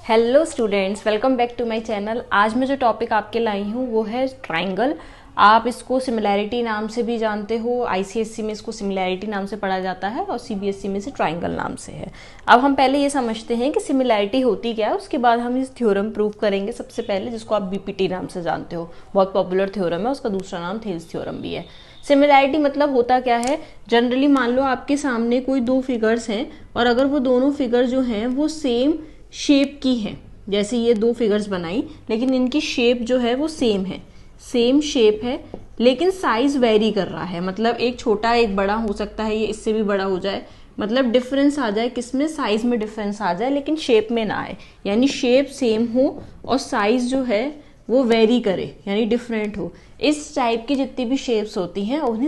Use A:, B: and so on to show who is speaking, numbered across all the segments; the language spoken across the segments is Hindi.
A: Hello students, welcome back to my channel. आज मैं जो टॉपिक आपके लाई हूँ वो है ट्राइंगल। आप इसको सिमिलैरिटी नाम से भी जानते हो, आईसीएससी में इसको सिमिलैरिटी नाम से पढ़ा जाता है और सीबीएसई में से ट्राइंगल नाम से है। अब हम पहले ये समझते हैं कि सिमिलैरिटी होती क्या है, उसके बाद हम इस थ्योरम प्रूव करेंगे। सबसे पहले, जिसको आप बीपीटी नाम से जानते हो, बहुत पॉपुलर थ्योरम है, उसका दूसरा नाम थेल्स थ्योरम भी है। सिमिलैरिटी मतलब होता क्या है, जनरली मान लो आपके सामने कोई दो फिगर्स हैं और अगर वो दोनों फिगर जो हैं वो सेम शेप की है, जैसे ये दो फिगर्स बनाई लेकिन इनकी शेप जो है वो सेम है, सेम शेप है लेकिन साइज वेरी कर रहा है। मतलब एक छोटा एक बड़ा हो सकता है, ये इससे भी बड़ा हो जाए, मतलब डिफरेंस आ जाए, किसमें, साइज में डिफरेंस आ जाए लेकिन शेप में ना आए। यानी शेप सेम हो और साइज जो है वो वेरी करे, यानी डिफरेंट हो। इस टाइप की जितनी भी शेप्स होती हैं उन्हें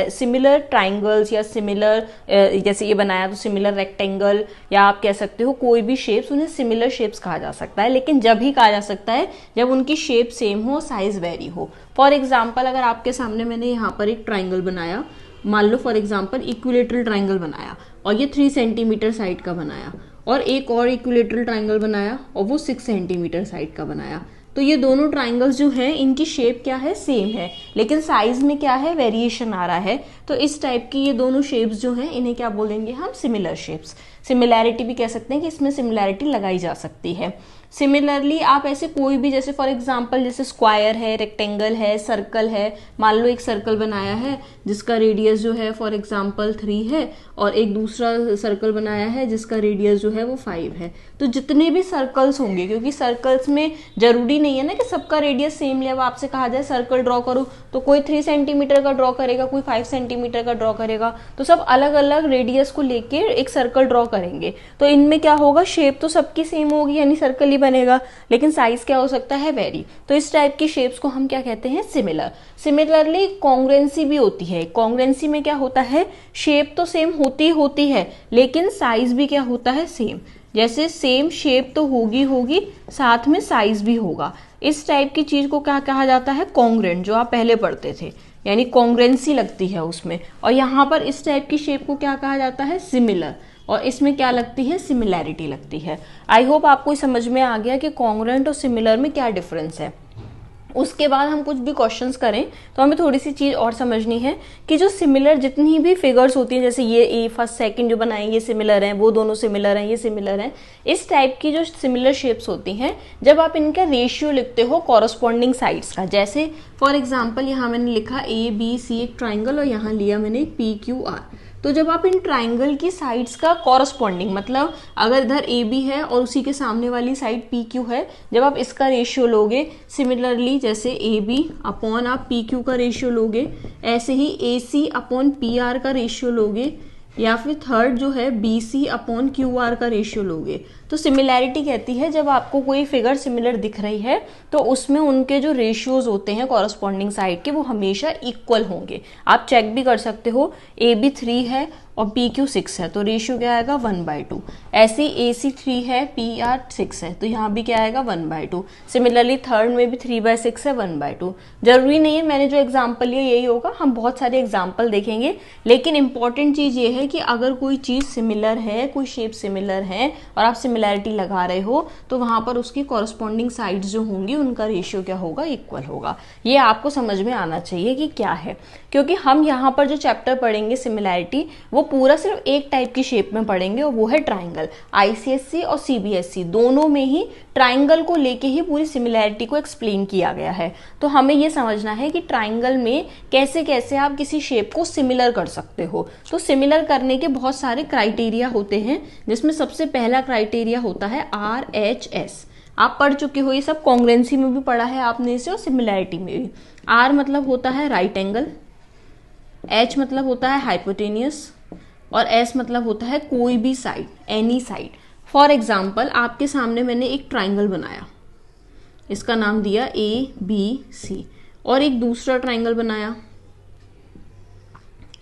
A: सिमिलर ट्राइंगल्स या सिमिलर, जैसे ये बनाया तो सिमिलर रेक्टेंगल, या आप कह सकते हो कोई भी शेप्स, उन्हें सिमिलर शेप्स कहा जा सकता है। लेकिन जब ही कहा जा सकता है जब उनकी शेप सेम हो, साइज वेरी हो। फॉर एग्जाम्पल, अगर आपके सामने मैंने यहाँ पर एक ट्राइंगल बनाया, मान लो फॉर एग्जाम्पल इक्विलेटरल ट्राइंगल बनाया और ये 3 सेंटीमीटर साइड का बनाया, और एक और इक्विलेटरल ट्राइंगल बनाया और वो 6 सेंटीमीटर साइड का बनाया, तो ये दोनों ट्राइंगल्स जो हैं इनकी शेप क्या है, सेम है, लेकिन साइज में क्या है, वेरिएशन आ रहा है। तो इस टाइप की ये दोनों शेप्स जो हैं इन्हें क्या बोलेंगे हम, सिमिलर शेप्स। सिमिलैरिटी भी कह सकते हैं कि इसमें सिमिलैरिटी लगाई जा सकती है। सिमिलरली आप ऐसे कोई भी, जैसे फॉर एग्जांपल जैसे स्क्वायर है, रेक्टेंगल है, सर्कल है, मान लो एक सर्कल बनाया है जिसका रेडियस जो है फॉर एग्जांपल 3 है और एक दूसरा सर्कल बनाया है जिसका रेडियस जो है वो 5 है। तो जितने भी सर्कल्स होंगे, क्योंकि सर्कल्स में जरूरी नहीं है ना कि सबका रेडियस सेम ले। अब आपसे कहा जाए सर्कल ड्रॉ करो तो कोई 3 सेंटीमीटर का ड्रॉ करेगा, कोई 5 सेंटीमीटर का ड्रॉ करेगा, तो सब अलग अलग रेडियस को लेके एक सर्कल ड्रॉ करेंगे। तो इनमें क्या होगा, शेप तो सबकी सेम होगी यानी सर्कल ही बनेगा, लेकिन साइज क्या हो सकता है, वेरी। तो इस टाइप की शेप्स को हम क्या कहते हैं, सिमिलर। सिमिलरली कॉन्ग्रुएंसी भी होती है। कॉन्ग्रुएंसी में क्या होता है, शेप तो सेम होती है लेकिन साइज भी क्या होता है, सेम। जैसे सेम शेप तो होगी साथ में साइज भी होगा। इस टाइप की चीज को क्या कहा जाता है, कॉन्ग्रुएंट, जो आप पहले पढ़ते थे, यानी कॉन्ग्रुएंसी लगती है उसमें। और यहाँ पर इस टाइप की शेप को क्या कहा जाता है, सिमिलर, और इसमें क्या लगती है, सिमिलैरिटी लगती है। आई होप आपको समझ में आ गया कि कॉन्ग्रुएंट और सिमिलर में क्या डिफरेंस है। उसके बाद हम कुछ भी क्वेश्चंस करें तो हमें थोड़ी सी चीज और समझनी है कि जो सिमिलर जितनी भी फिगर्स होती हैं, जैसे ये ए फर्स्ट सेकंड जो बनाए ये सिमिलर हैं, वो दोनों सिमिलर हैं, ये सिमिलर हैं, इस टाइप की जो सिमिलर शेप्स होती हैं, जब आप इनका रेशियो लिखते हो कॉरस्पॉन्डिंग साइड्स का, जैसे फॉर एग्जाम्पल यहाँ मैंने लिखा ए बी सी एक ट्राइंगल और यहाँ लिया मैंने पी क्यू आर। तो जब आप इन ट्राइंगल की साइड्स का कॉरस्पॉन्डिंग, मतलब अगर इधर ए बी है और उसी के सामने वाली साइड पी क्यू है, जब आप इसका रेशियो लोगे, सिमिलरली जैसे ए बी अपॉन आप पी क्यू का रेशियो लोगे, ऐसे ही A C upon P R का रेशियो लोगे, या फिर थर्ड जो है B C upon Q R का रेशियो लोगे। तो सिमिलैरिटी कहती है जब आपको कोई फिगर सिमिलर दिख रही है तो उसमें उनके जो रेशियोज होते हैं कॉरस्पॉन्डिंग साइड के, वो हमेशा इक्वल होंगे। आप चेक भी कर सकते हो, ए बी 3 है और पी क्यू 6 है तो रेशियो क्या आएगा, 1/2। ऐसे ए सी 3 है, पी आर 6 है तो यहाँ भी क्या आएगा, 1/2। सिमिलरली थर्ड में भी 3/6 है, 1/2। जरूरी नहीं है मैंने जो एग्जाम्पल लिया यही होगा, हम बहुत सारे एग्जाम्पल देखेंगे, लेकिन इंपॉर्टेंट चीज ये है कि अगर कोई चीज सिमिलर है, कोई शेप सिमिलर है और आप सिमिलैरिटी लगा रहे हो तो वहां पर उसकी कॉरस्पॉन्डिंग साइड्स जो होंगी उनका रेशियो क्या होगा, इक्वल होगा। ये आपको समझ में आना चाहिए कि क्या है, क्योंकि हम यहाँ पर जो चैप्टर पढ़ेंगे सिमिलैरिटी, वो पूरा सिर्फ एक टाइप की शेप में पढ़ेंगे और वो है ट्राइंगल। आईसीएससी और सीबीएसई दोनों में ही ट्राइंगल को लेके ही पूरी सिमिलैरिटी को एक्सप्लेन किया गया है। तो हमें ये समझना है कि ट्राइंगल में कैसे कैसे आप किसी शेप को सिमिलर कर सकते हो। तो सिमिलर करने के बहुत सारे क्राइटेरिया होते हैं, जिसमें सबसे पहला क्राइटेरिया होता है RHS। आप पढ़ चुके हो ये सब, कॉन्ग्रुएंसी में भी पढ़ा है आपने इसे और सिमिलैरिटी में भी। R मतलब होता है राइट एंगल, H मतलब होता है हाइपोटेनियस, और S मतलब होता है कोई भी side, any side. For example आपके सामने मैंने एक ट्राइंगल बनाया, इसका नाम दिया ABC, और एक दूसरा ट्राइंगल बनाया,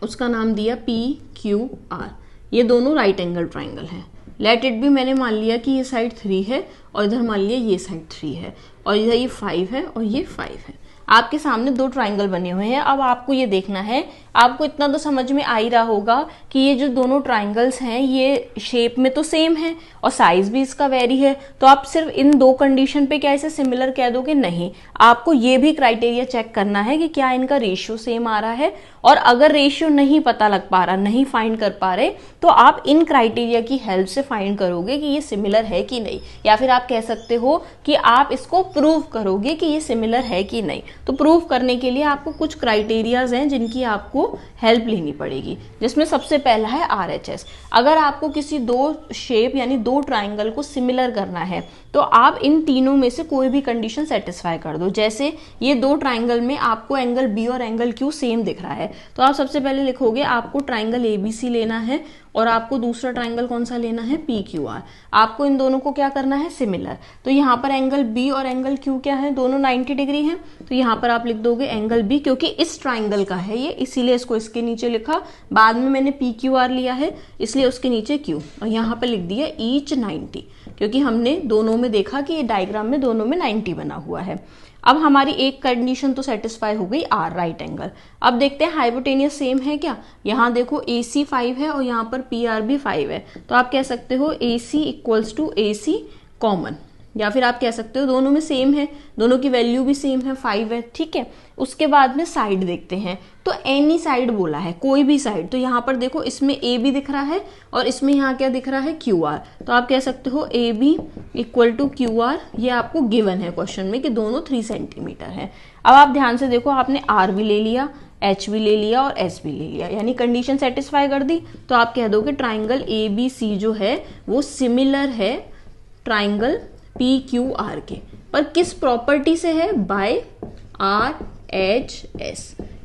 A: उसका नाम दिया PQR। ये दोनों राइट एंगल ट्राइंगल हैं। लेट इट भी मैंने मान लिया कि ये साइड 3 है और इधर मान लिया ये साइड 3 है और इधर ये 5 है और ये 5 है। आपके सामने दो ट्राइंगल बने हुए हैं। अब आपको ये देखना है आपको इतना तो समझ में आ ही रहा होगा कि ये जो दोनों ट्राइंगल्स हैं ये शेप में तो सेम है और साइज भी इसका वेरी है, तो आप सिर्फ इन दो कंडीशन पे क्या इसे सिमिलर कह दोगे? नहीं, आपको ये भी क्राइटेरिया चेक करना है कि क्या इनका रेशियो सेम आ रहा है। और अगर रेशियो नहीं पता लग पा रहा, नहीं फाइंड कर पा रहे, तो आप इन क्राइटेरिया की हेल्प से फाइंड करोगे कि ये सिमिलर है कि नहीं, या फिर आप कह सकते हो कि आप इसको प्रूव करोगे कि ये सिमिलर है कि नहीं। तो प्रूव करने के लिए आपको कुछ क्राइटेरियाज हैं जिनकी आपको हेल्प लेनी पड़ेगी, जिसमें सबसे पहला है RHS। अगर आपको किसी दो शेप यानी दो ट्राइंगल को सिमिलर करना है तो आप इन तीनों में से कोई भी कंडीशन सेटिस्फाई कर दो। जैसे ये दो ट्राइंगल में आपको एंगल B और एंगल Q सेम दिख रहा है, तो आप सबसे पहले लिखोगे आपको ट्राइंगल ABC लेना है और आपको दूसरा ट्राइंगल कौन सा लेना है? PQR। आपको इन दोनों को क्या करना है? सिमिलर। तो यहाँ पर एंगल B और एंगल Q क्या है? दोनों 90 डिग्री हैं, तो यहाँ पर आप लिख दोगे एंगल B, क्योंकि इस ट्राइंगल का है ये, इसीलिए इसको इसके नीचे लिखा। बाद में मैंने PQR लिया है इसलिए उसके नीचे Q, और यहाँ पर लिख दिया ईच 90, क्योंकि हमने दोनों में देखा कि ये डायग्राम में दोनों में 90 बना हुआ है। अब हमारी एक कंडीशन तो सेटिस्फाई हो गई, R राइट एंगल। अब देखते हैं हाइपोटेनियस सेम है क्या। यहाँ देखो AC 5 है और यहाँ पर PR भी 5 है, तो आप कह सकते हो AC equals to AC common, या फिर आप कह सकते हो दोनों में सेम है, दोनों की वैल्यू भी सेम है, 5 है, ठीक है। उसके बाद में साइड देखते हैं, तो एनी साइड बोला है, कोई भी साइड। तो यहाँ पर देखो इसमें A भी दिख रहा है और इसमें यहाँ क्या दिख रहा है? QR। तो आप कह सकते हो AB इक्वल टू QR, ये आपको गिवन है क्वेश्चन में कि दोनों 3 सेंटीमीटर है। अब आप ध्यान से देखो, आपने R भी ले लिया, H भी ले लिया और S भी ले लिया, यानी कंडीशन सेटिस्फाई कर दी। तो आप कह दोगे ट्राइंगल ABC जो है वो सिमिलर है ट्राइंगल PQR के। पर किस प्रॉपर्टी से है? बाय RHS,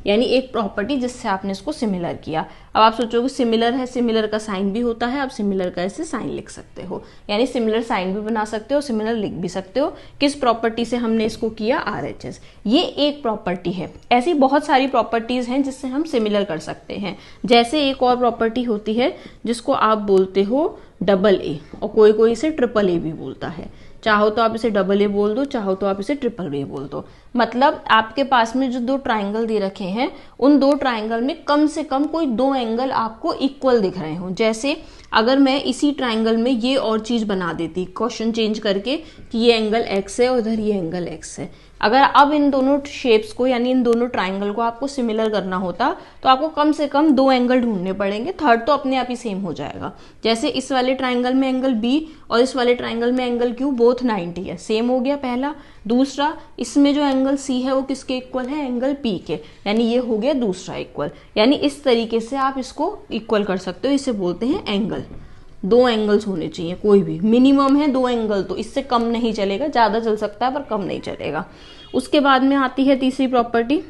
A: यानी एक प्रॉपर्टी जिससे आपने इसको सिमिलर किया। अब आप सोचोगे सिमिलर है, सिमिलर का साइन भी होता है, आप सिमिलर का ऐसे साइन लिख सकते हो, यानी सिमिलर साइन भी बना सकते हो, सिमिलर लिख भी सकते हो। किस प्रॉपर्टी से हमने इसको किया? RHS। ये एक प्रॉपर्टी है, ऐसी बहुत सारी प्रॉपर्टीज हैं जिससे हम सिमिलर कर सकते हैं। जैसे एक और प्रॉपर्टी होती है जिसको आप बोलते हो AA, और कोई कोई इसे AAA भी बोलता है। चाहो तो आप इसे AA बोल दो, चाहो तो आप इसे AAA बोल दो। मतलब आपके पास में जो दो ट्राइंगल दे रखे हैं उन दो ट्राइंगल में कम से कम कोई दो एंगल आपको इक्वल दिख रहे हो। जैसे अगर मैं इसी ट्राइंगल में ये और चीज बना देती, क्वेश्चन चेंज करके कि ये एंगल X है और उधर ये एंगल X है, अगर अब इन दोनों शेप्स को यानी इन दोनों ट्राइंगल को आपको सिमिलर करना होता तो आपको कम से कम दो एंगल ढूंढने पड़ेंगे, थर्ड तो अपने आप ही सेम हो जाएगा। जैसे इस वाले ट्राइंगल में एंगल B और इस वाले ट्राइंगल में एंगल Q बोथ 90 है, सेम हो गया पहला। दूसरा, इसमें जो एंगल C है वो किसके इक्वल है? एंगल P के, यानी ये हो गया दूसरा इक्वल। यानी इस तरीके से आप इसको इक्वल कर सकते हो, इसे बोलते हैं एंगल। दो एंगल्स होने चाहिए, कोई भी मिनिमम है 2 एंगल, तो इससे कम नहीं चलेगा, ज्यादा चल सकता है पर कम नहीं चलेगा। उसके बाद में आती है तीसरी प्रॉपर्टी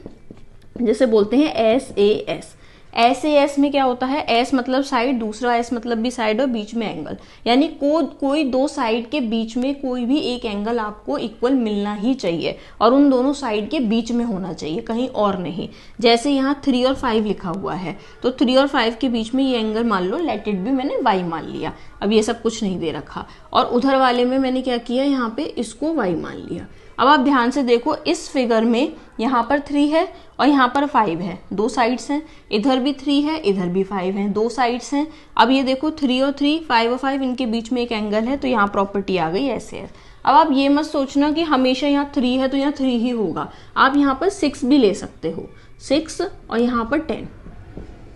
A: जिसे बोलते हैं SAS। SAS में क्या होता है? S मतलब साइड, दूसरा S मतलब भी साइड और बीच में एंगल, यानी कोई दो साइड के बीच में कोई भी एक एंगल आपको इक्वल मिलना ही चाहिए और उन दोनों साइड के बीच में होना चाहिए, कहीं और नहीं। जैसे यहाँ 3 और 5 लिखा हुआ है, तो 3 और 5 के बीच में ये एंगल मान लो, लेट इट भी, मैंने Y मान लिया, अब ये सब कुछ नहीं दे रखा। और उधर वाले में मैंने क्या किया? यहाँ पे इसको Y मान लिया। अब आप ध्यान से देखो, इस फिगर में यहाँ पर 3 है और यहाँ पर 5 है, दो साइड्स हैं, इधर भी 3 है, इधर भी 5 है, दो साइड्स हैं। अब ये देखो 3 और 3, 5 और 5, इनके बीच में एक एंगल है, तो यहाँ प्रॉपर्टी आ गई SAS। अब आप ये मत सोचना कि हमेशा यहाँ 3 है तो यहाँ 3 ही होगा, आप यहाँ पर 6 भी ले सकते हो, 6 और यहाँ पर 10।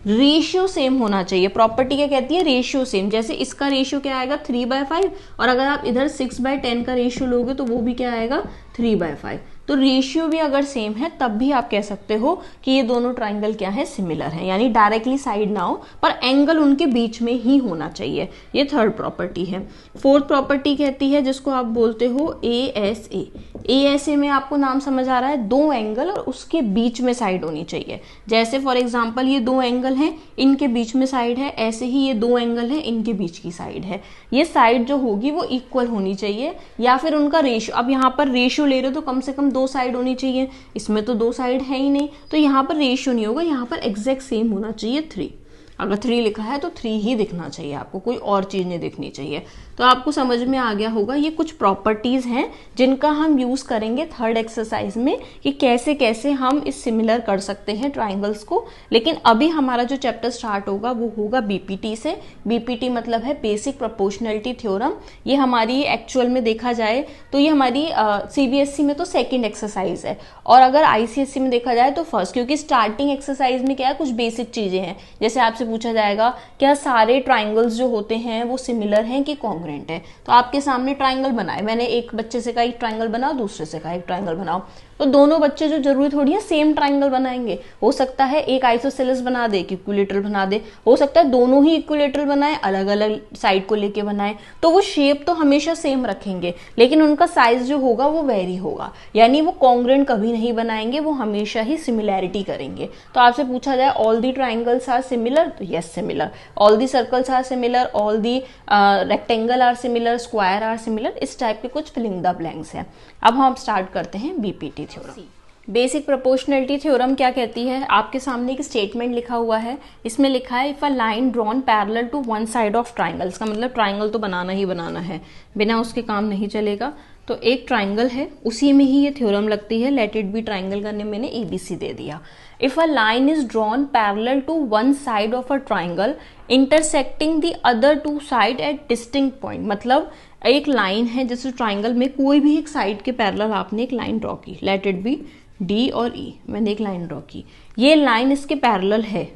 A: रेशियो सेम होना चाहिए, प्रॉपर्टी क्या कहती है? Ratio same. जैसे इसका रेशियो क्या आएगा? 3/5, और अगर आप इधर 6/10 का रेशियो लोगे तो वो भी क्या आएगा? 3/5। तो रेशियो भी अगर सेम है तब भी आप कह सकते हो कि ये दोनों ट्राइंगल क्या है? सिमिलर है, यानी डायरेक्टली साइड ना हो पर एंगल उनके बीच में ही होना चाहिए। ये थर्ड प्रॉपर्टी है। फोर्थ प्रॉपर्टी कहती है जिसको आप बोलते हो ASA। ASA में आपको नाम समझ आ रहा है, दो एंगल और उसके बीच में साइड होनी चाहिए। जैसे फॉर एग्जाम्पल ये दो एंगल हैं, इनके बीच में साइड है, ऐसे ही ये दो एंगल है, इनके बीच की साइड है। ये साइड जो होगी वो इक्वल होनी चाहिए, या फिर उनका रेशियो, अब यहाँ पर रेशियो ले रहे हो तो कम से कम दो साइड होनी चाहिए, इसमें तो दो साइड है ही नहीं, तो यहाँ पर रेशियो नहीं होगा, यहाँ पर एग्जैक्ट सेम होना चाहिए 3। अगर 3 लिखा है तो 3 ही दिखना चाहिए आपको, कोई और चीज नहीं दिखनी चाहिए। तो आपको समझ में आ गया होगा ये कुछ प्रॉपर्टीज हैं जिनका हम यूज करेंगे थर्ड एक्सरसाइज में कि कैसे कैसे हम इस सिमिलर कर सकते हैं ट्राइंगल्स को। लेकिन अभी हमारा जो चैप्टर स्टार्ट होगा वो होगा बीपीटी से। बीपीटी मतलब है बेसिक प्रोपोर्शनैलिटी थ्योरम। ये हमारी एक्चुअल में देखा जाए तो ये हमारी सीबीएसई में तो सेकेंड एक्सरसाइज है, और अगर आईसीएसई में देखा जाए तो फर्स्ट, क्योंकि स्टार्टिंग एक्सरसाइज में क्या है, कुछ बेसिक चीजें हैं। जैसे आपसे पूछा जाएगा क्या सारे ट्राइंगल्स जो होते हैं वो सिमिलर हैं कि कॉन्ग्रुएंट है। तो आपके सामने ट्राइंगल बनाए, मैंने एक बच्चे से कहा एक ट्राइंगल बनाओ, दूसरे से कहा एक ट्राइंगल बनाओ, तो दोनों बच्चे जो जरूरी थोड़ी है सेम ट्राइंगल बनाएंगे। हो सकता है एक आइसोसेलेस बना दे, एक इक्विलेटरल बना दे, हो सकता है दोनों ही इक्विलेटरल बनाए, अलग अलग साइड को लेके बनाए, तो वो शेप तो हमेशा सेम रखेंगे लेकिन उनका साइज जो होगा वो वेरी होगा, यानी वो कॉन्ग्रुएंट कभी नहीं बनाएंगे, वो हमेशा ही सिमिलैरिटी करेंगे। तो आपसे पूछा जाए all the triangles are similar, तो yes similar. All the circles are similar, all the rectangle are similar, square are similar, इस टाइप के कुछ फिलिंग द ब्लैंक्स हैं। अब हम स्टार्ट करते हैं BPT theorem. Basic proportionality theorem क्या कहती है, आपके सामने एक स्टेटमेंट लिखा हुआ है, इसमें लिखा है if a line drawn parallel to one side of triangle, इसका मतलब ट्राइंगल तो बनाना ही बनाना है, बिना उसके काम नहीं चलेगा। तो एक ट्राइंगल है, उसी में ही ये थ्योरम लगती है। लेट इट बी ट्राइंगल करने मैंने एबीसी दे दिया। If a line is drawn parallel to one side of a triangle intersecting the other two side at distinct point, मतलब एक लाइन है जैसे ट्राइंगल में कोई भी एक साइड के पैरेलल आपने एक लाइन ड्रॉ की, लेट इट बी डी और ई, मैंने एक लाइन ड्रॉ की, ये लाइन इसके पैरेलल है,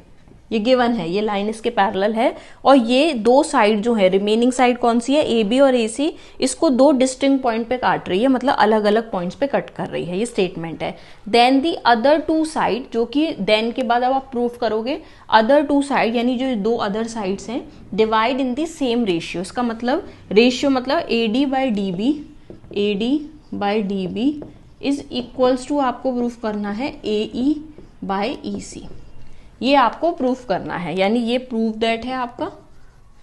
A: ये गिवन है, ये लाइन इसके पैरेलल है, और ये दो साइड जो है, रिमेनिंग साइड कौन सी है, ए बी और ए सी, इसको दो डिस्टिंक्ट पॉइंट पे काट रही है, मतलब अलग अलग पॉइंट्स पे कट कर रही है, ये स्टेटमेंट है। Then the other two side, जो कि देन के बाद अब आप प्रूफ करोगे, अदर टू साइड यानी जो दो अदर साइड्स हैं, divide in the same ratio, इसका मतलब रेशियो मतलब A D by D B, A D by D B is equals to, आपको प्रूफ करना है ए ई बाई ई सी, ये आपको प्रूफ करना है, यानी ये प्रूफ दैट है आपका,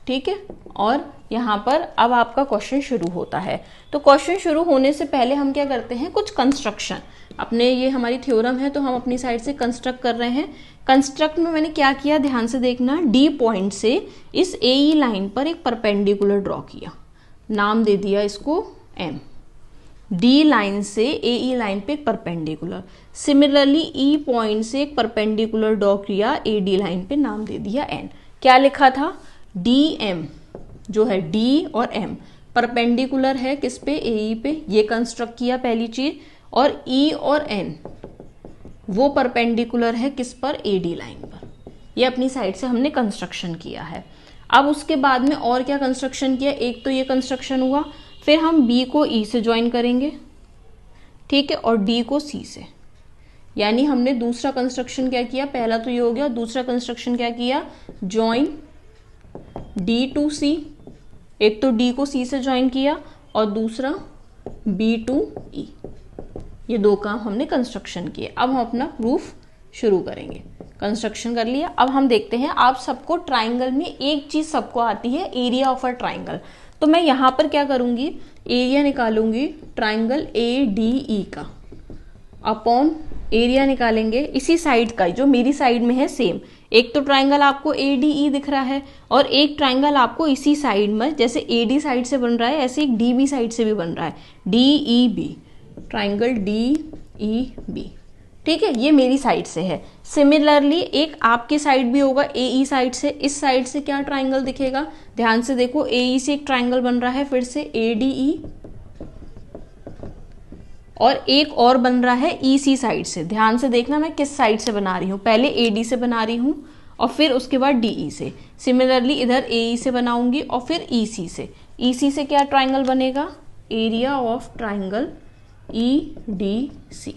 A: ठीक है। और यहाँ पर अब आपका क्वेश्चन शुरू होता है। तो क्वेश्चन शुरू होने से पहले हम क्या करते हैं, कुछ कंस्ट्रक्शन, अपने ये हमारी थ्योरम है तो हम अपनी साइड से कंस्ट्रक्ट कर रहे हैं। कंस्ट्रक्ट में मैंने क्या किया, ध्यान से देखना, डी पॉइंट से इस ए ई लाइन पर एक परपेंडिकुलर ड्रॉ किया, नाम दे दिया इसको एम। डी लाइन से ए ई लाइन पे एक परपेंडिकुलर, सिमिलरली ई पॉइंट से एक परपेंडिकुलर ड्रॉ किया ए डी लाइन पे, नाम दे दिया एन। क्या लिखा था, डी एम जो है, डी और एम परपेंडिकुलर है किस पे, ए ई पे, ये कंस्ट्रक्ट किया पहली चीज। और ई और एन वो परपेंडिकुलर है किस पर, ए डी लाइन पर, ये अपनी साइड से हमने कंस्ट्रक्शन किया है। अब उसके बाद में और क्या कंस्ट्रक्शन किया, एक तो ये कंस्ट्रक्शन हुआ, फिर हम बी को ई से ज्वाइन करेंगे, ठीक है, और डी को सी से, यानी हमने दूसरा कंस्ट्रक्शन क्या किया, पहला तो ये हो गया, दूसरा कंस्ट्रक्शन क्या किया, ज्वाइन डी टू सी, एक तो डी को सी से ज्वाइन किया और दूसरा बी टू ई, ये दो काम हमने कंस्ट्रक्शन किए। अब हम अपना प्रूफ शुरू करेंगे। कंस्ट्रक्शन कर लिया, अब हम देखते हैं, आप सबको ट्राइंगल में एक चीज सबको आती है, एरिया ऑफ अ ट्राइंगल। तो मैं यहां पर क्या करूंगी, एरिया निकालूंगी ट्राइंगल ए डी ई का, अपॉन एरिया निकालेंगे इसी साइड का जो मेरी साइड में है सेम। एक तो ट्राइंगल आपको ए डी ई दिख रहा है और एक ट्राइंगल आपको इसी साइड में, जैसे ए डी साइड से बन रहा है ऐसे एक डी बी साइड से भी बन रहा है, D E B, triangle D E B, ठीक है, ये मेरी साइड से है। सिमिलरली एक आपके साइड भी होगा ए ई साइड से, इस साइड से क्या ट्राइंगल दिखेगा, ध्यान से देखो, ए ई से एक ट्राइंगल बन रहा है, फिर से ए डी ई, और एक और बन रहा है ई सी साइड से। ध्यान से देखना मैं किस साइड से बना रही हूँ, पहले ए डी से बना रही हूँ और फिर उसके बाद डी ई से। सिमिलरली इधर ए ई से बनाऊंगी और फिर ई सी से। ई सी से क्या ट्राइंगल बनेगा, area of triangle E D C.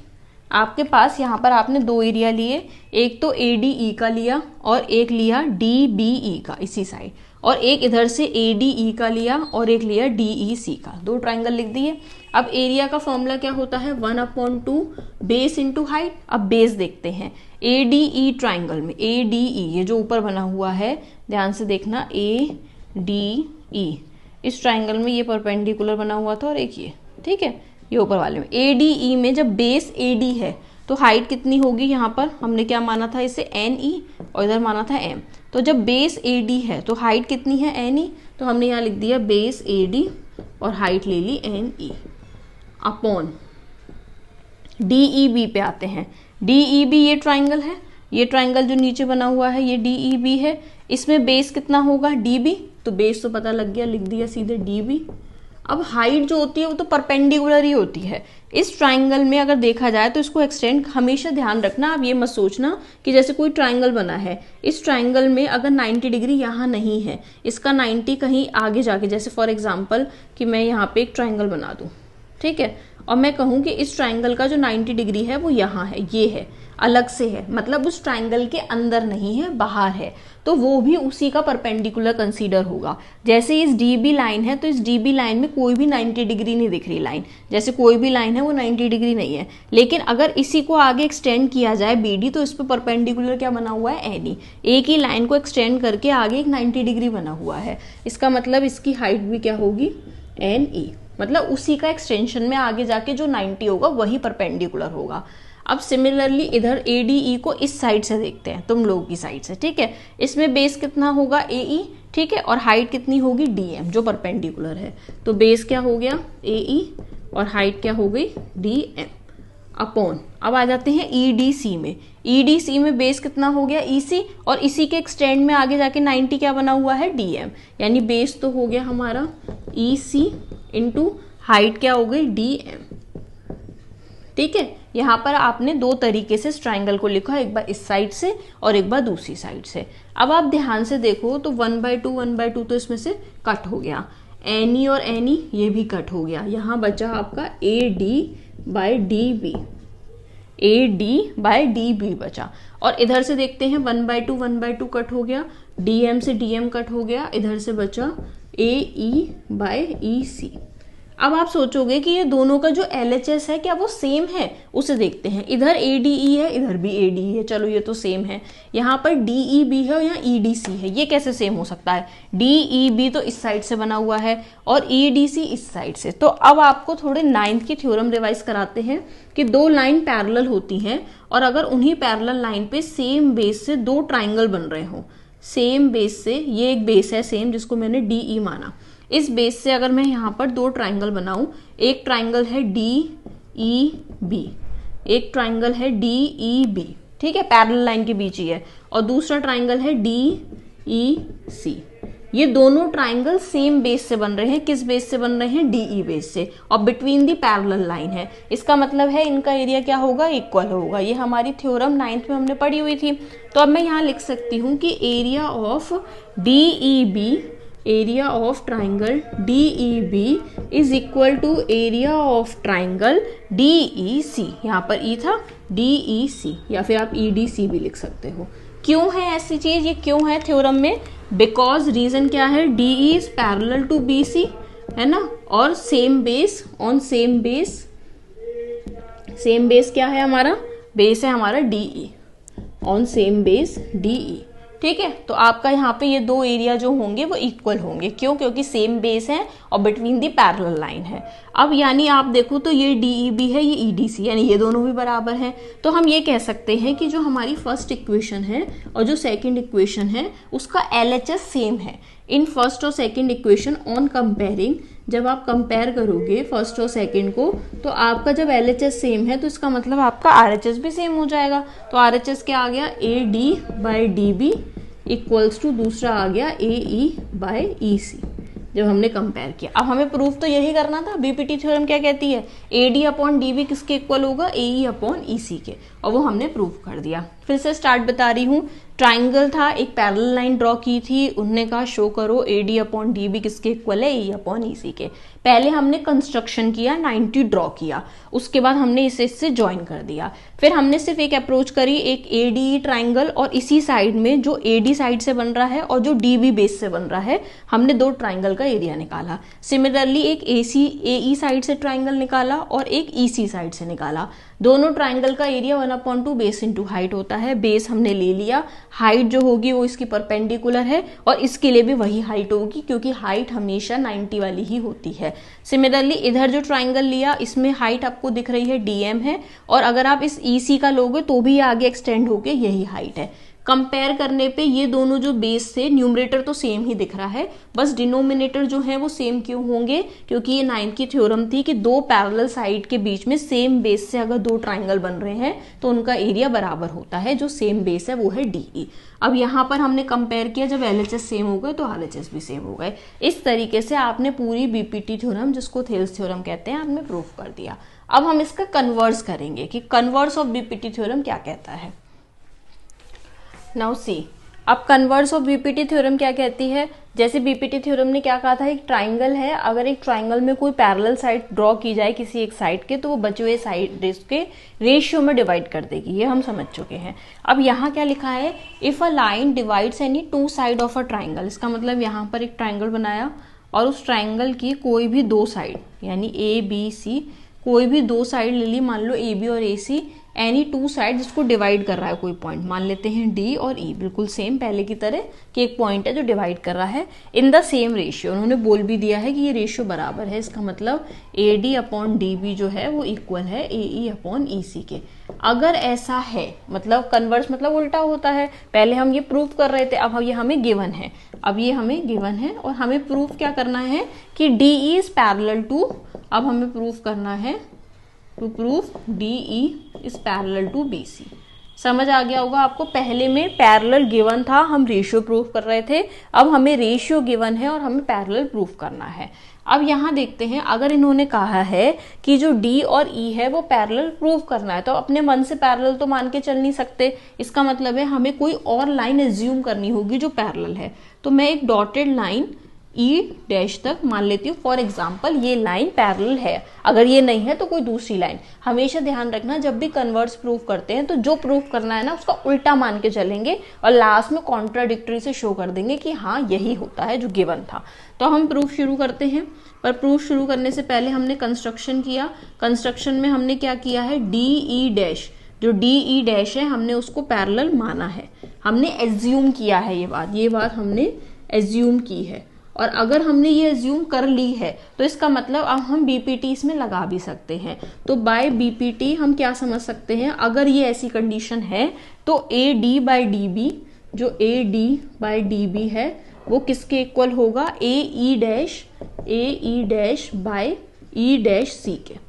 A: आपके पास यहाँ पर आपने दो एरिया लिए, एक तो ए डी ई का लिया और एक लिया डी बी ई का इसी साइड, और एक इधर से ए डी ई का लिया और एक लिया डी ई सी का, दो ट्राइंगल लिख दिए। अब एरिया का फॉर्मूला क्या होता है, 1/2 बेस इंटू हाइट। अब बेस देखते हैं, ए डी ई ट्राइंगल में ए डी ई ये जो ऊपर बना हुआ है, ध्यान से देखना, ए डी ई इस ट्राइंगल में ये परपेंडिकुलर बना हुआ था और एक ये, ठीक है, ये ऊपर वाले में। ए डी ई में जब बेस ए डी है तो हाइट कितनी होगी, यहाँ पर हमने क्या माना था इसे, एन ई, और इधर माना था एम, तो जब बेस AD है तो हाइट कितनी है NE, तो हमने यहाँ लिख दिया बेस AD और हाइट ले ली NE अपॉन DEB पे आते हैं। DEB ये ट्राइंगल है, ये ट्राइंगल जो नीचे बना हुआ है ये DEB है, इसमें बेस कितना होगा DB, तो बेस तो पता लग गया, लिख दिया सीधे DB। अब हाइट जो होती है वो तो परपेंडिकुलर ही होती है। इस ट्राइंगल में अगर देखा जाए तो इसको एक्सटेंड, हमेशा ध्यान रखना, आप ये मत सोचना कि जैसे कोई ट्राइंगल बना है, इस ट्राइंगल में अगर 90 डिग्री यहाँ नहीं है, इसका 90 कहीं आगे जाके, जैसे फॉर एग्जांपल कि मैं यहाँ पे एक ट्राइंगल बना दूँ, ठीक है, और मैं कहूँ कि इस ट्राइंगल का जो 90 डिग्री है वो यहाँ है, ये है, अलग से है, मतलब उस ट्राइंगल के अंदर नहीं है, बाहर है, तो वो भी उसी का परपेंडिकुलर कंसीडर होगा। जैसे इस DB लाइन है तो इस DB लाइन में कोई भी 90 डिग्री नहीं दिख रही लाइन, जैसे कोई भी लाइन है वो 90 डिग्री नहीं है, लेकिन अगर इसी को आगे एक्सटेंड किया जाए BD, तो इस पर परपेंडिकुलर क्या बना हुआ है NE, एक ही लाइन को एक्सटेंड करके आगे एक 90 डिग्री बना हुआ है, इसका मतलब इसकी हाइट भी क्या होगी NE, मतलब उसी का एक्सटेंशन में आगे जाके जो 90 होगा वही परपेंडिकुलर होगा। अब सिमिलरली इधर ADE को इस साइड से देखते हैं, तुम लोग की साइड से, ठीक है, इसमें बेस कितना होगा AE, ठीक है, और हाइट कितनी होगी DM जो परपेंडिकुलर है, तो बेस क्या हो गया AE और हाइट क्या हो गई DM अपॉन, अब आ जाते हैं EDC में। EDC में बेस कितना हो गया EC और इसी के एक्सटेंड में आगे जाके 90 क्या बना हुआ है DM, यानी बेस तो हो गया हमारा EC इंटू हाइट क्या हो गई DM, ठीक है। यहाँ पर आपने दो तरीके से इस ट्राइंगल को लिखा, एक बार इस साइड से और एक बार दूसरी साइड से। अब आप ध्यान से देखो तो 1/2 तो इसमें से कट हो गया, NE और NE ये भी कट हो गया, यहाँ बचा आपका AD/DB बचा, और इधर से देखते हैं 1/2 कट हो गया, DM से DM कट हो गया, इधर से बचा AE/EC। अब आप सोचोगे कि ये दोनों का जो LHS है क्या वो सेम है, उसे देखते हैं। इधर ADE है, इधर भी ADE है, चलो ये तो सेम है। यहाँ पर DEB है और यहाँ EDC है, ये कैसे सेम हो सकता है? DEB तो इस साइड से बना हुआ है और EDC इस साइड से। तो अब आपको थोड़े 9th की थ्योरम रिवाइज कराते हैं कि दो लाइन पैरेलल होती हैं और अगर उन्हीं पैरेलल लाइन पे सेम बेस से दो ट्राइंगल बन रहे हो, सेम बेस से, ये एक बेस है सेम जिसको मैंने DE माना, इस बेस से अगर मैं यहाँ पर दो ट्राइंगल बनाऊं, एक ट्राइंगल है DEB, एक ट्राइंगल है DEB, ठीक है, पैरेलल लाइन के बीच ही है, और दूसरा ट्राइंगल है DEC। ये दोनों ट्राइंगल सेम बेस से बन रहे हैं, किस बेस से बन रहे हैं? DE बेस से, और बिटवीन दी पैरेलल लाइन है, इसका मतलब है इनका एरिया क्या होगा? इक्वल होगा। ये हमारी थ्योरम 9th में हमने पढ़ी हुई थी। तो अब मैं यहाँ लिख सकती हूँ कि area of DEB, area of triangle DEB is equal to area of triangle DEC। यहाँ पर E था, DEC, या फिर आप EDC भी लिख सकते हो। क्यों है ऐसी चीज, ये क्यों है थ्योरम में? बिकॉज रीजन क्या है? DE is parallel to BC, है ना, और same base on same base, same base क्या है हमारा? बेस है हमारा DE, on same base DE, ठीक है। तो आपका यहाँ पे ये दो एरिया जो होंगे वो इक्वल होंगे, क्यों? क्योंकि सेम बेस है और बिटवीन दी पैरेलल लाइन है। अब यानी आप देखो तो ये DEB है, ये EDC, यानी ये दोनों भी बराबर हैं। तो हम ये कह सकते हैं कि जो हमारी फर्स्ट इक्वेशन है और जो सेकंड इक्वेशन है उसका LHS सेम है। इन फर्स्ट और सेकंड इक्वेशन ऑन कंपेयरिंग, जब आप कंपेयर करोगे फर्स्ट और सेकंड को, तो आपका जब LHS सेम है तो इसका मतलब आपका RHS भी सेम हो जाएगा। तो RHS क्या आ गया? AD/DB इक्वल्स टू दूसरा आ गया AE/EC, जब हमने कंपेयर किया। अब हमें प्रूफ तो यही करना था। BPT थ्योरम क्या कहती है? AD/DB किसके इक्वल होगा? AE/EC के, और वो हमने प्रूफ कर दिया। फिर से स्टार्ट बता रही हूँ। ट्राइंगल था, एक पैरेलल लाइन ड्रॉ की थी, उन्होंने कहा शो करो AD/DB किसके इक्वल है? AE/EC के। पहले हमने कंस्ट्रक्शन किया, 90 ड्रॉ किया, उसके बाद हमने इसे इससे ज्वाइन कर दिया। फिर हमने सिर्फ एक अप्रोच करी, एक ADE ट्राइंगल, और इसी साइड में जो AD साइड से बन रहा है और जो DB बेस से बन रहा है, हमने दो ट्राइंगल का एरिया निकाला। सिमिलरली एक AE साइड से ट्राइंगल निकाला और एक EC साइड से निकाला। दोनों ट्राइंगल का एरिया 1/2 बेस इंटू हाइट होता है। बेस हमने ले लिया, हाइट जो होगी वो इसकी परपेंडिकुलर है और इसके लिए भी वही हाइट होगी, क्योंकि हाइट हमेशा 90 वाली ही होती है। सिमिलरली इधर जो ट्राइंगल लिया, इसमें हाइट आपको दिख रही है DM है, और अगर आप इस EC का लोगे तो भी आगे एक्सटेंड होके यही हाइट है। कंपेयर करने पे ये दोनों जो बेस से न्यूमरेटर तो सेम ही दिख रहा है, बस डिनोमिनेटर जो है वो सेम क्यों होंगे, क्योंकि ये 9th की थ्योरम थी कि दो पैरेलल साइड के बीच में सेम बेस से अगर दो ट्राइंगल बन रहे हैं तो उनका एरिया बराबर होता है, जो सेम बेस है वो है DE। अब यहाँ पर हमने कंपेयर किया, जब LHS सेम हो गए तो RHS भी सेम हो गए। इस तरीके से आपने पूरी BPT थ्योरम, जिसको थेल्स थ्योरम कहते हैं, आपने प्रूफ कर दिया। अब हम इसका कन्वर्स करेंगे कि कन्वर्स ऑफ BPT थ्योरम क्या कहता है। नाउ सी, अब कन्वर्स ऑफ बीपीटी थ्योरम क्या कहती है। जैसे बीपीटी थ्योरम ने क्या कहा था, एक ट्राइंगल है, अगर एक ट्राइंगल में कोई पैरेलल साइड ड्रॉ की जाए किसी एक साइड के, तो वो बचे हुए साइड के रेशियो में डिवाइड कर देगी, ये हम समझ चुके हैं। अब यहाँ क्या लिखा है, if a line divides any two side of a triangle, इसका मतलब यहाँ पर एक ट्राइंगल बनाया और उस ट्राइंगल की कोई भी दो साइड, यानी ABC, कोई भी दो साइड ले ली, मान लो AB और AC, एनी टू साइड जिसको डिवाइड कर रहा है कोई पॉइंट, मान लेते हैं D और E, बिल्कुल सेम पहले की तरह कि एक पॉइंट है जो डिवाइड कर रहा है इन द सेम रेशियो। उन्होंने बोल भी दिया है कि ये रेशियो बराबर है, इसका मतलब AD अपॉन DB जो है वो इक्वल है AE अपॉन EC के। अगर ऐसा है, मतलब कन्वर्स मतलब उल्टा होता है, पहले हम ये प्रूफ कर रहे थे, अब ये हमें गिवन है, अब ये हमें गिवन है और हमें प्रूफ क्या करना है कि DE इज पैरेलल टू, अब हमें प्रूफ करना है to prove DE is parallel to BC। समझ आ गया होगा आपको, पहले में पैरेलल गिवन था, हम रेशियो प्रूफ कर रहे थे, अब हमें रेशियो गिवन है और हमें पैरेलल प्रूफ करना है। अब यहाँ देखते हैं, अगर इन्होंने कहा है कि जो D और E है वो पैरेलल प्रूफ करना है, तो अपने मन से पैरेलल तो मान के चल नहीं सकते, इसका मतलब है हमें कोई और लाइन एज्यूम करनी होगी जो पैरेलल है। तो मैं एक डॉटेड लाइन E डैश तक मान लेती हूँ, फॉर एग्जाम्पल ये लाइन पैरेलल है, अगर ये नहीं है तो कोई दूसरी लाइन। हमेशा ध्यान रखना, जब भी कन्वर्स प्रूफ करते हैं तो जो प्रूफ करना है ना उसका उल्टा मान के चलेंगे और लास्ट में कॉन्ट्राडिक्टरी से शो कर देंगे कि हाँ यही होता है जो गिवन था। तो हम प्रूफ शुरू करते हैं, पर प्रूफ शुरू करने से पहले हमने कंस्ट्रक्शन किया। कंस्ट्रक्शन में हमने क्या किया है, DE डैश, जो DE डैश है हमने उसको पैरेलल माना है, हमने एज्यूम किया है, ये बात हमने एज्यूम की है। और अगर हमने ये एज्यूम कर ली है तो इसका मतलब अब हम BPT इसमें लगा भी सकते हैं। तो बाय BPT हम क्या समझ सकते हैं, अगर ये ऐसी कंडीशन है तो AD बाई DB, जो AD बाई DB है वो किसके इक्वल होगा, AE dash by E dash C के।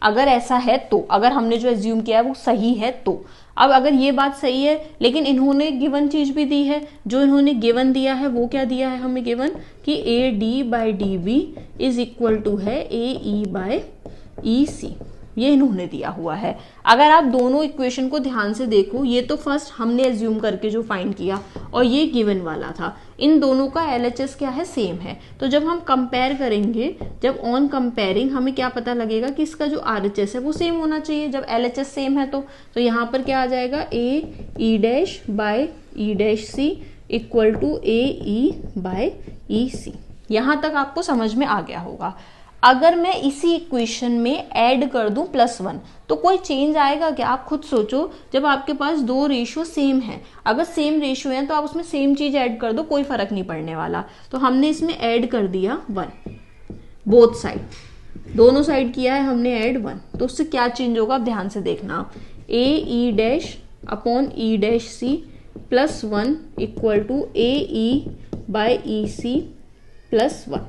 A: अगर ऐसा है तो, अगर हमने जो एज्यूम किया है वो सही है तो। अब अगर ये बात सही है, लेकिन इन्होंने गिवन चीज भी दी है, जो इन्होंने गिवन दिया है वो क्या दिया है हमें गिवन, कि AD by DB is equal to है AE बाई EC, ये इन्होंने दिया हुआ है। अगर आप दोनों इक्वेशन को ध्यान से देखो, ये तो फर्स्ट हमने एज्यूम करके जो फाइंड किया और ये गिवन वाला था, इन दोनों का LHS क्या है, सेम है। तो जब हम कंपेयर करेंगे, जब ऑन कंपेयरिंग हमें क्या पता लगेगा कि इसका जो RHS है वो सेम होना चाहिए, जब LHS सेम है तो यहाँ पर क्या आ जाएगा, AE dash by E dash C equal to AE by EC। यहाँ तक आपको समझ में आ गया होगा। अगर मैं इसी इक्वेशन में ऐड कर दूं +1 तो कोई चेंज आएगा क्या, आप खुद सोचो। जब आपके पास दो रेशियो सेम है, अगर सेम रेशियो है तो आप उसमें सेम चीज ऐड कर दो, कोई फर्क नहीं पड़ने वाला। तो हमने इसमें ऐड कर दिया 1, बोथ साइड, दोनों साइड किया है हमने ऐड 1, तो उससे क्या चेंज होगा आप ध्यान से देखना, AE dash upon E dash C +1 equal to AE by EC +1,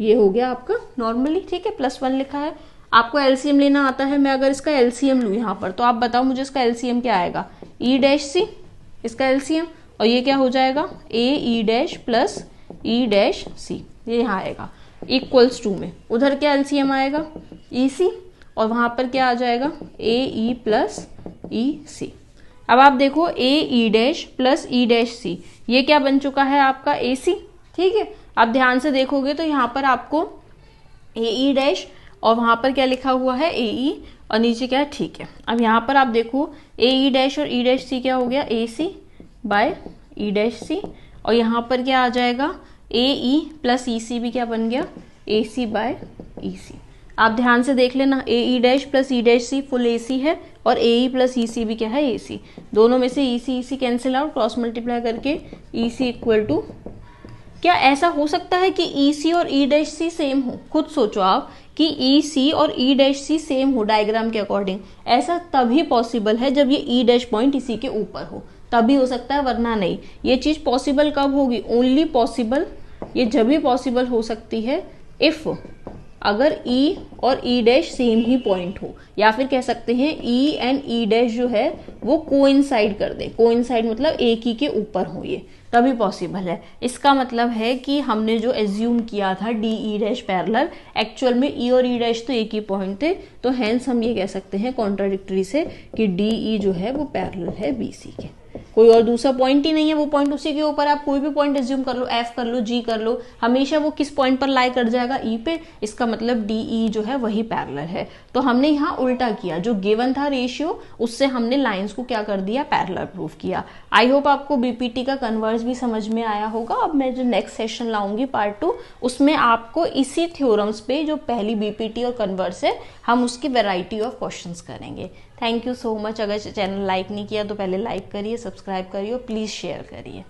A: ये हो गया आपका नॉर्मली, ठीक है, +1 लिखा है। आपको LCM लेना आता है, मैं अगर इसका LCM लूँ यहाँ पर, तो आप बताओ मुझे इसका LCM क्या आएगा, E डैश C इसका LCM, और ये क्या हो जाएगा, AE dash plus E dash C, ये यहाँ आएगा इक्वल्स टू में, उधर क्या LCM आएगा EC, और वहां पर क्या आ जाएगा AE प्लस EC। अब आप देखो AE dash plus E dash C, ये क्या बन चुका है आपका AC, ठीक है। अब ध्यान से देखोगे तो यहाँ पर आपको AE डैश और वहां पर क्या लिखा हुआ है AE और नीचे क्या है, ठीक है। अब यहाँ पर आप देखो AE डैश और E डैश C क्या हो गया, AC by E dash C, और यहाँ पर क्या आ जाएगा AE प्लस EC भी क्या बन गया, AC बाय EC। आप ध्यान से देख लेना, AE dash plus E dash C full AC है और AE प्लस EC भी क्या है AC, दोनों में से EC cancel out, cross multiply करके EC इक्वल टू, क्या ऐसा हो सकता है कि EC और E डैश C सेम हो, खुद सोचो आप कि EC और E डैश C सेम हो डायग्राम के अकॉर्डिंग, ऐसा तभी पॉसिबल है जब ये E डैश पॉइंट इसी के ऊपर हो, तभी हो सकता है, वरना नहीं। ये चीज पॉसिबल कब होगी? ओनली पॉसिबल, ये जब भी पॉसिबल हो सकती है इफ अगर E और E डैश सेम ही पॉइंट हो, या फिर कह सकते हैं E एंड E डैश जो है वो कोइंसाइड कर दे। कोइंसाइड मतलब एक ही के ऊपर हो, ये तभी पॉसिबल है। इसका मतलब है कि हमने जो एज्यूम किया था D E dash parallel, actual में E और E डैश तो एक ही पॉइंट थे, तो हेंस हम ये कह सकते हैं कॉन्ट्राडिक्टरी से कि डी ई जो है वो पैरेलल है बी सी के। कोई और दूसरा पॉइंट ही नहीं है, वो पॉइंट उसी के ऊपर। आप कोई भी पॉइंट एज्यूम कर लो, एफ कर लो, जी कर लो, हमेशा वो किस पॉइंट पर लाई कर जाएगा? ई पे। इसका मतलब डी ई जो है वही पैरेलल है। तो हमने यहाँ उल्टा किया, जो गिवन था रेशियो उससे हमने लाइंस को क्या कर दिया? पैरेलल प्रूव किया। आई होप आपको बीपीटी का कन्वर्स भी समझ में आया होगा। अब मैं जो नेक्स्ट सेशन लाऊंगी पार्ट 2, उसमें आपको इसी थ्योरम्स पे जो पहली बीपीटी और कन्वर्स है, हम उसकी वैरायटी ऑफ क्वेश्चंस करेंगे। Thank you so much. अगर चैनल लाइक नहीं किया तो पहले लाइक करिए, सब्सक्राइब करिए और प्लीज़ शेयर करिए।